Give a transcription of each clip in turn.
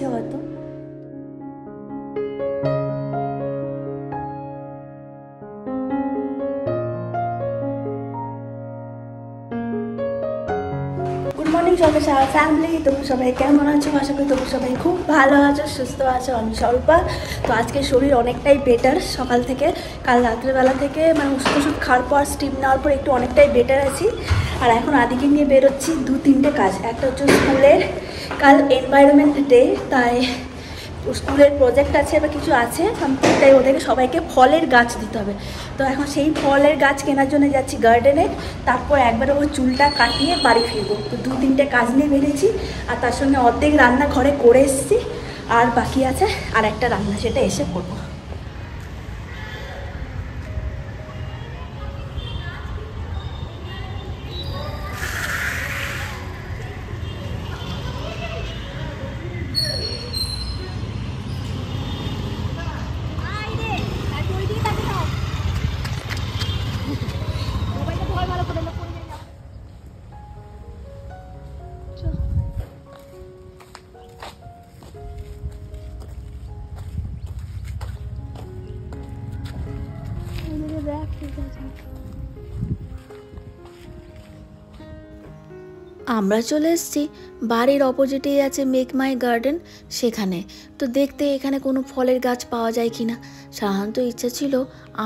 আছে হয়তো। Good morning সবাই, ফ্যামিলি। তোমরা সবাই কেমন আছো? আশা করি তোমরা সবাই খুব ভালো আছো, সুস্থ আছো। আমি স্বল্পা। তো আজকে শরীর অনেকটাই বেটার। সকাল থেকে কাল রাত্রেবেলা থেকে মানে ওষুধ খাওয়ার পর স্টিম নেওয়ার পর একটু অনেকটাই বেটার আছি। আর এখন আদিকে নিয়ে বেরোচ্ছি 2-3টে কাজ। একটা হচ্ছে স্কুলের, কাল এনভায়রনমেন্ট ডে, তাই স্কুলের প্রজেক্ট আছে বা কিছু আছে সামথিং, তাই ওদেরকে সবাইকে ফলের গাছ দিতে হবে। তো এখন সেই ফলের গাছ কেনার জন্য যাচ্ছি গার্ডেনে। তারপর একবারে ওর চুলটা কাটিয়ে বাড়ি ফিরবো। তো 2-3টে কাজ নিয়ে বেরিয়েছি। আর তার সঙ্গে অর্ধেক রান্না ঘরে করে এসেছি, আর বাকি আছে আর একটা রান্না, সেটা এসে করবো। আমরা চলে এসেছি বাড়ির অপোজিটেই আছে মেক মাই গার্ডেন, সেখানে। তো দেখতে এখানে কোনো ফলের গাছ পাওয়া যায় কি না। সাধারণত ইচ্ছা ছিল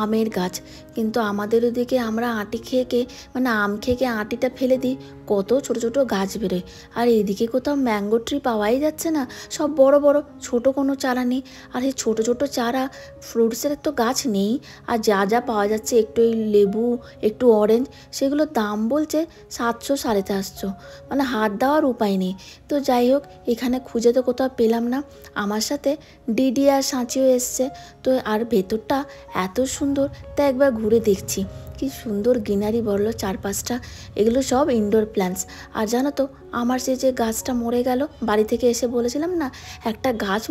আমের গাছ, কিন্তু আমাদের ওদিকে আমরা আটি খেয়ে মানে আম খেয়ে আটিটা ফেলে দিই, কত ছোট ছোট গাছ বেরোয়। আর এদিকে কোথাও ম্যাঙ্গো ট্রি পাওয়াই যাচ্ছে না, সব বড় বড়, ছোট কোনো চারা নেই। আর এই ছোটো ছোটো চারা ফ্রুটসের তো গাছ নেই। আর যা যা পাওয়া যাচ্ছে একটু এই লেবু, একটু অরেঞ্জ, সেগুলোর দাম বলছে 700-750, মানে হাত দেওয়ার উপায় নেই। তো যাই হোক, এখানে খুঁজে তো কোথাও পেলাম না। আমার সাথে ডিডি আর সাঁচিও এসছে। তো আর ভেতরটা এত সুন্দর, তা একবার ঘুরে দেখছি। কি সুন্দর গ্রিনারি বললো চারপাশটা। এগুলো সব ইনডোর প্ল্যান্টস। আর জানো তো, আমার যে গাছটা মরে গেল, বাড়ি থেকে এসে বলেছিলাম না একটা গাছ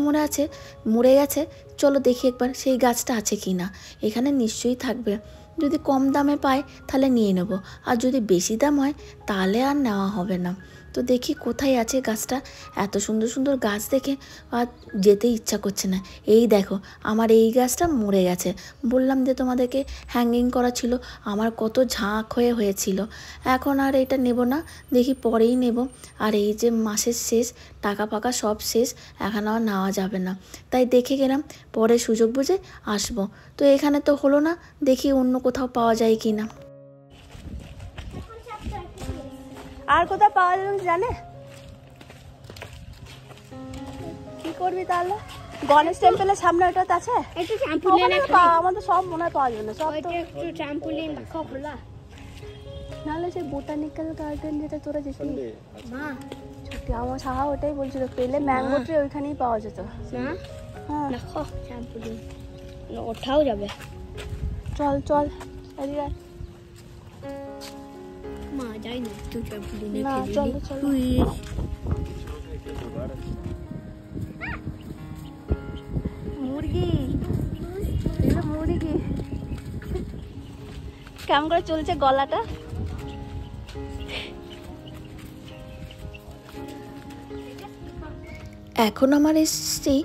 মরে গেছে, চলো দেখি একবার সেই গাছটা আছে কি না। এখানে নিশ্চয়ই থাকবে। যদি কম দামে পাই তাহলে নিয়ে নেব, আর যদি বেশি দাম হয় তাহলে আর নেওয়া হবে না। তো দেখি কোথায় আছে গাছটা। এত সুন্দর সুন্দর গাছ দেখে আর যেতে ইচ্ছা করছে না। এই দেখো, আমার এই গাছটা মরে গেছে। বললাম যে তোমাদেরকে হ্যাঙ্গিং করা ছিল, আমার কত ঝাঁক হয়েছিল। এখন আর এটা নেব না, দেখি পরেই নেব। আর এই যে মাসের শেষ, টাকা ফাকা সব শেষ, এখন আর নেওয়া যাবে না। তাই দেখে গেলাম, পরে সুযোগ বুঝে আসবো। তো এখানে তো হলো না, দেখি অন্য কোথাও পাওয়া যায় কি না। আর কোথাও পাওয়া যাবে জানে? কি করবি তাহলে? গণেশ টেম্পলের সামনে ওটাতে আছে। আমাদের সব মনে হয় পাওয়া যাবে না, সব তো নাহলে সেই বোটানিক্যাল গার্ডেন যেটা তোরা যেতি ছুটি, আমার সাহা ওটাই বলছিল, পেলে ম্যাঙ্গো ট্রি ওইখানেই পাওয়া যেত। হ্যাঁ ওঠাও যাবে। চল চল মা, যাই না তুই ট্রাম্পোলিনে খেলি। চল চল। মুরগি কেমন করে চলছে গলাটা। এখন আমার এসছি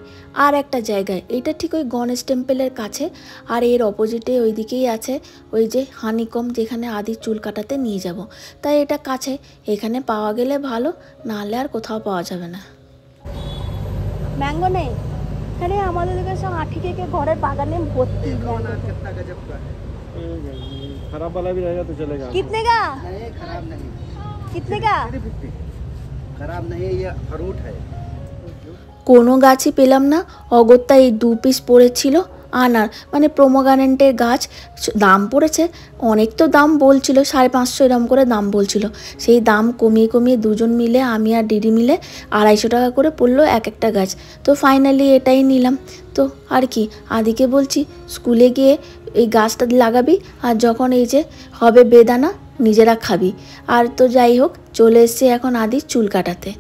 আর একটা জায়গায়, এটা ঠিক ওই গণেশ টেম্পলের কাছে। আর এর অপোজিটে ওই দিকেই আছে ওই যে হানিকম, যেখানে আদি চুল কাটাতে নিয়ে যাব। তাই এটা কাছে, এখানে পাওয়া গেলে ভালো, নাহলে আর কোথাও পাওয়া যাবে না। ম্যাঙ্গো নেই আরে আমাদের দিকে, সব আঠি থেকে ঘরের বাগানে ভর্তি। खराब वाला भी रहेगा तो चलेगा। कितने का? खराब नहीं। कितने का? खराब नहीं है, ये फ्रूट है। কোনো গাছই পেলাম না। অগত্যা এই 2 পিস পড়েছিল আনার, মানে প্রোমোগ্রানেটের গাছ। দাম পড়েছে অনেক, তো দাম বলছিল 550 এরকম করে দাম বলছিল। সেই দাম কমিয়ে দুজন মিলে, আমি আর ডিডি মিলে 250 টাকা করে পড়লো এক একটা গাছ। তো ফাইনালি এটাই নিলাম। তো আর কি, আদিকে বলছি স্কুলে গিয়ে এই গাছটা লাগাবি, আর যখন এই যে হবে বেদানা নিজেরা খাবি। আর তো যাই হোক, চলে এসছে এখন আদি চুল কাটাতে।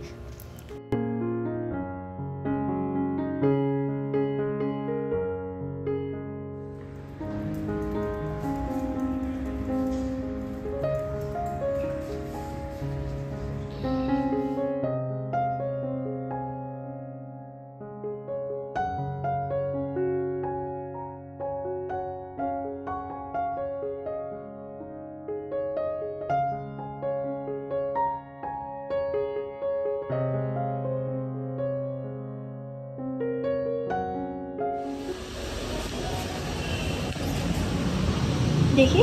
দেখি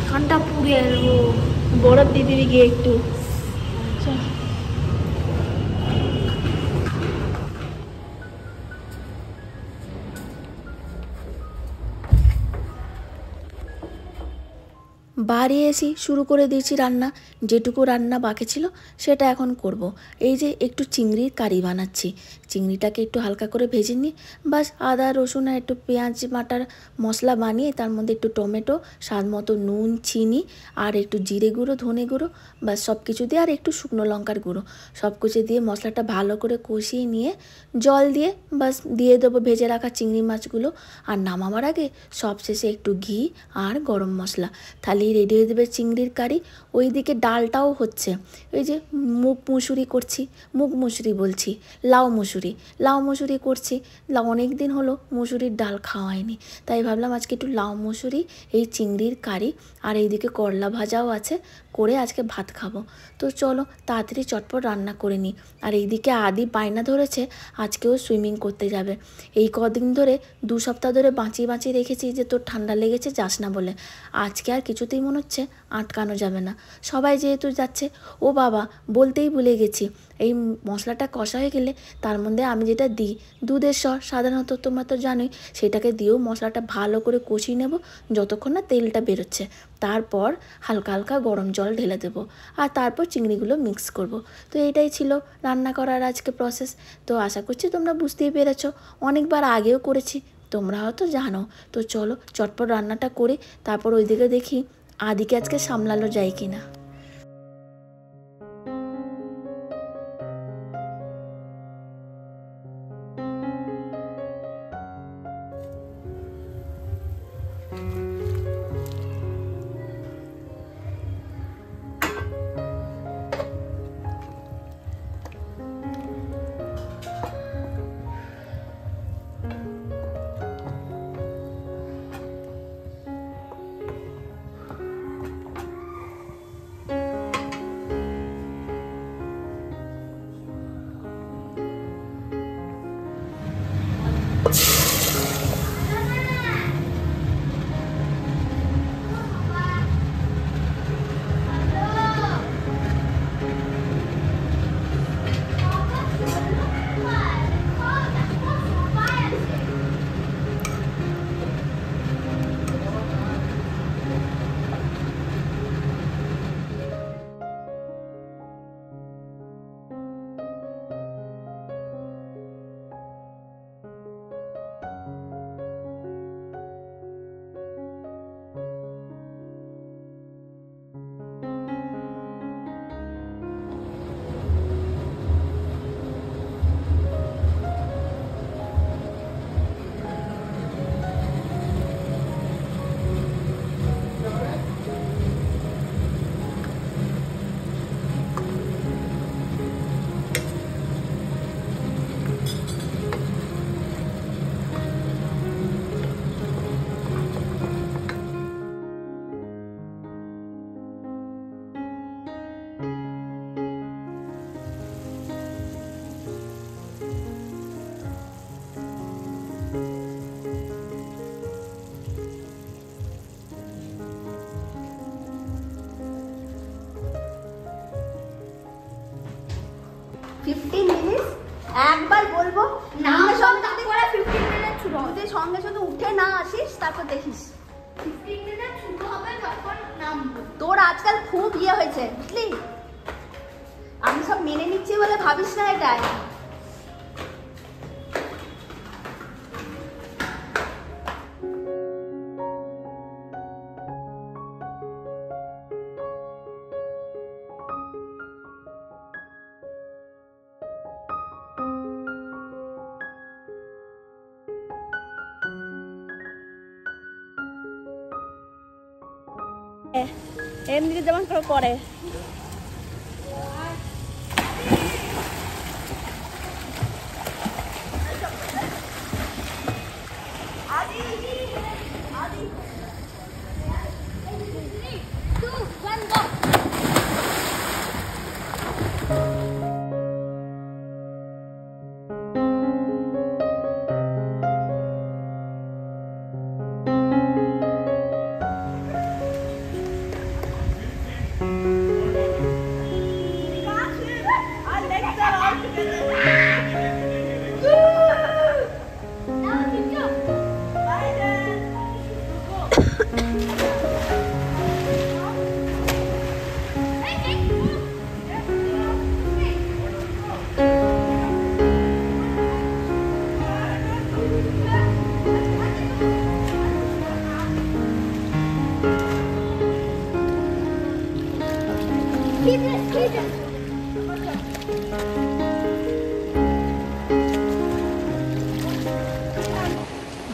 কানটা পুড়ে ও বরফ দিয়ে দিবি গিয়ে একটু। চল। বাড়ি এসে শুরু করে দিয়েছি রান্না। যেটুকু রান্না বাকি ছিল সেটা এখন করব। এই যে একটু চিংড়ির কারি বানাচ্ছি। চিংড়িটাকে একটু হালকা করে ভেজে নিই, বাস আদা রসুন আর একটু পেঁয়াজ বাটার মশলা বানিয়ে তার মধ্যে একটু টমেটো, স্বাদ মতো নুন, চিনি আর একটু জিরে গুঁড়ো, ধনে গুঁড়ো, বাস সব কিছু দিয়ে আর একটু শুকনো লঙ্কার গুঁড়ো সব কিছু দিয়ে মশলাটা ভালো করে কষিয়ে নিয়ে জল দিয়ে বাস দিয়ে দেবো ভেজে রাখা চিংড়ি মাছগুলো। আর নামাবার আগে সবশেষে একটু ঘি আর গরম মশলা, তাহলেই রেডি হয়ে দেবে চিংড়ির কারি। ওইদিকে ডালটাও হচ্ছে। ওই যে মুগ মুসুরি করছি, মুগ মুসুরি বলছি, লাউ মুসুরি করছি। অনেক দিন হলো মুসুরির ডাল খাওয়া হয়নি, তাই ভাবলাম আজকে একটু লাউ মুসুরি, এই চিংড়ির কারি আর এইদিকে করলা ভাজাও আছে, করে আজকে ভাত খাবো। তো চলো তাড়াতাড়ি চটপট রান্না করে নিই। আর এইদিকে আদি বায়না ধরেছে আজকেও সুইমিং করতে যাবে। এই কদিন ধরে 2 সপ্তাহ ধরে বাঁচিয়ে রেখেছি যে তোর ঠান্ডা লেগেছে যাস না বলে। আজকে আর কিছুতেই মনে হচ্ছে আটকানো যাবে না, সবাই যেহেতু যাচ্ছে। ও বাবা, বলতেই ভুলে গেছি, এই মশলাটা কষা হয়ে গেলে তার মধ্যে আমি যেটা দিই দুধের স্বর, সাধারণত তোমরা তো জানোই, সেটাকে দিয়েও মশলাটা ভালো করে কষিয়ে নেব যতক্ষণ না তেলটা বেরোচ্ছে। তারপর হালকা হালকা গরম জল ঢেলে দেবো আর তারপর চিংড়িগুলো মিক্স করব। তো এটাই ছিল রান্না করার আজকে প্রসেস। তো আশা করছি তোমরা বুঝতেই পেরেছো, অনেকবার আগেও করেছি, তোমরা হয়তো জানো। তো চলো চটপট রান্নাটা করে তারপর ওইদিকে দেখি আদিকে আজকে সামলানো যায় কি না। একবার বলবো সঙ্গে সঙ্গে করে 15 মিনিট শুরু হবে। তুই সঙ্গে সঙ্গে উঠে না আসিস তারপর দেখিস 15 মিনিট শুরু হবে যখন নামবো। তোর আজকাল খুব ইয়ে হয়েছে বুঝলি, আমি সব মেনে নিচ্ছি বলে ভাবিস না এটাই। এমনিতে যেমন করে করে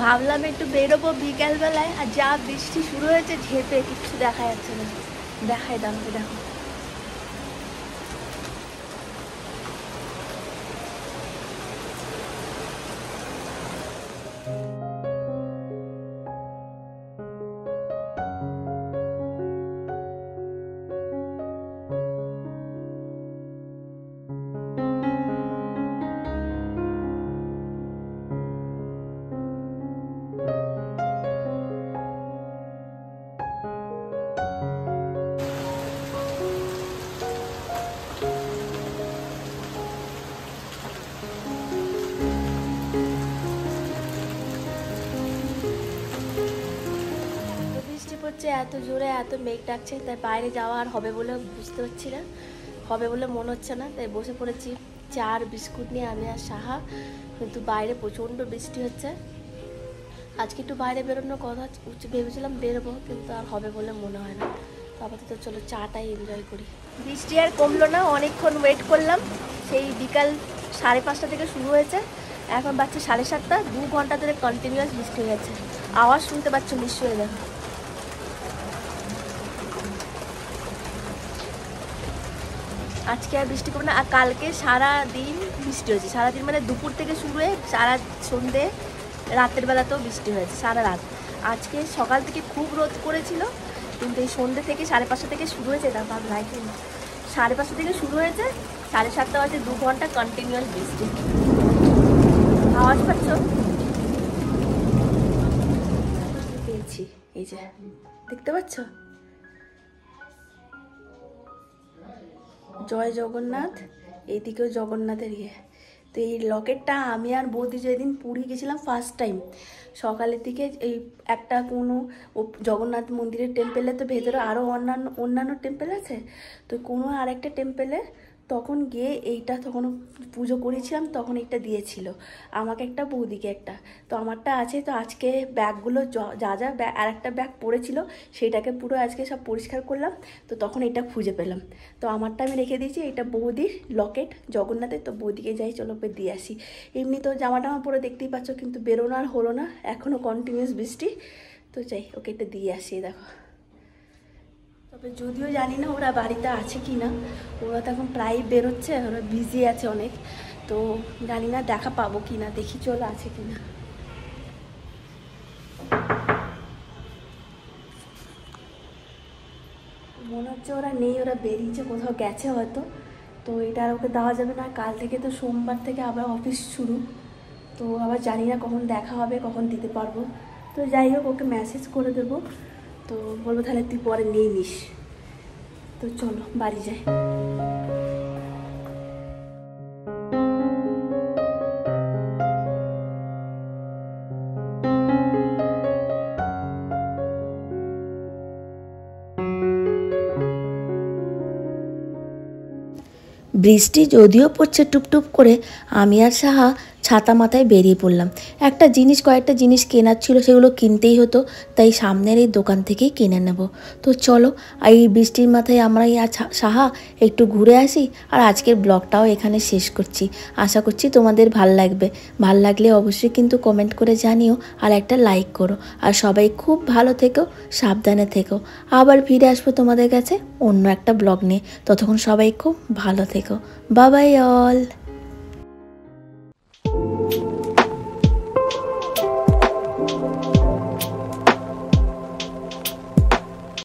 ভাবলাম একটু বেরোবো বিকেলবেলায়, আর যা বৃষ্টি শুরু হয়েছে ঝেপে কিচ্ছু দেখা যাচ্ছে না। দেখাই দামকে, দেখো হচ্ছে এত জোরে এত মেঘ ডাকছে, তাই বাইরে যাওয়া আর হবে বলে বুঝতে পারছি না, হবে বলে মনে হচ্ছে না, তাই বসে পড়েছি চা আর বিস্কুট নিয়ে আমি আর সাহা। কিন্তু বাইরে প্রচণ্ড বৃষ্টি হচ্ছে, আজকে একটু বাইরে বেরোনোর কথা ভেবেছিলাম বেরোবো, কিন্তু আর হবে বলে মনে হয় না। তো আপাতত চলো চাটাই এনজয় করি। বৃষ্টি আর কমলো না, অনেকক্ষণ ওয়েট করলাম, সেই বিকাল 5:30 থেকে শুরু হয়েছে, এখন বাজছে 7:30, 2 ঘন্টা ধরে কন্টিনিউয়াস বৃষ্টি হয়ে গেছে। আওয়াজ শুনতে পাচ্ছ নিশ্চয়ই, দেখো আজকে আর বৃষ্টি কমে না। আর কালকে সারা দিন বৃষ্টি হয়েছে, সারাদিন মানে দুপুর থেকে শুরু হয়ে সারা সন্ধে রাতের বেলাতেও বৃষ্টি হয়েছে সারা রাত। আজকে সকাল থেকে খুব রোদ করেছিল, কিন্তু এই সন্ধ্যে থেকে 5:30 থেকে শুরু হয়েছে, তারপর আমি লাইট 5:30 থেকে শুরু হয়েছে, 7:30 বাজে 2 ঘন্টা কন্টিনিউয়াস বৃষ্টি। আওয়াজ পাচ্ছ? পেয়েছি, এই যে দেখতে পাচ্ছ, জয় জগন্নাথ, এইদিকেও জগন্নাথের ইয়ে। তো এই লকেটটা আমি আর বৌদি যেদিন পুরী গেছিলাম ফার্স্ট টাইম, সকালের দিকে এই একটা কোনো জগন্নাথ মন্দিরের টেম্পেলে, তো ভেতরে আরও অন্যান্য টেম্পেল আছে, তো কোনো আরেকটা টেম্পেলে তখন গিয়ে এইটা তখন পুজো করেছিলাম, তখন এইটা দিয়েছিল আমাকে একটা, বৌদিকে একটা। তো আমারটা আছে, তো আজকে ব্যাগগুলো যা যা আর একটা ব্যাগ পড়েছিল সেইটাকে পুরো আজকে সব পরিষ্কার করলাম, তো তখন এটা খুঁজে পেলাম। তো আমারটা আমি রেখে দিয়েছি, এটা বৌদির লকেট জগন্নাথের। তো বৌদিকে যাই চলো দিয়ে আসি। এমনি তো জামা টামা পরে দেখতেই পাচ্ছ, কিন্তু বেরোনো আর হলো না, এখনও কন্টিনিউয়াস বৃষ্টি। তো যাই ওকে এটা দিয়ে আসি। দেখো, তবে যদিও জানি না ওরা বাড়িতে আছে কি না, ওরা তো এখন প্রায় বেরোচ্ছে, ওরা বিজি আছে অনেক, তো জানি না দেখা পাবো কি না, দেখি চলো আছে কি না। মনে হচ্ছে ওরা নেই, ওরা বেরিয়েছে, কোথাও গেছে হয়তো। তো এটা আর ওকে দেওয়া যাবে না, কাল থেকে তো সোমবার থেকে আবার অফিস শুরু, তো আবার জানি না কখন দেখা হবে, কখন দিতে পারবো। তো যাই হোক ওকে মেসেজ করে দেবো, তো বলবো তাহলে তুই পরে নিয়ে নিস। তো চলো বাড়ি যাই। বৃষ্টি যদিও পড়ছে টুপটুপ করে, আমি আর সাহা ছাতা মাথায় বেরিয়ে পড়লাম। কয়েকটা জিনিস কেনার ছিল, সেগুলো কিনতেই হতো, তাই সামনের এই দোকান থেকেই কিনে নেব। তো চলো, এই বৃষ্টির মাথায় আমরা আর সাহা একটু ঘুরে আসি, আর আজকের ব্লগটাও এখানে শেষ করছি। আশা করছি তোমাদের ভাল লাগলে অবশ্যই কিন্তু কমেন্ট করে জানিও, আর একটা লাইক করো। আর সবাই খুব ভালো থেকো, সাবধানে থেকো। আবার ফিরে আসবো তোমাদের কাছে অন্য একটা ব্লগ নিয়ে। ততক্ষণ সবাই খুব ভালো থেকো। Bye bye all.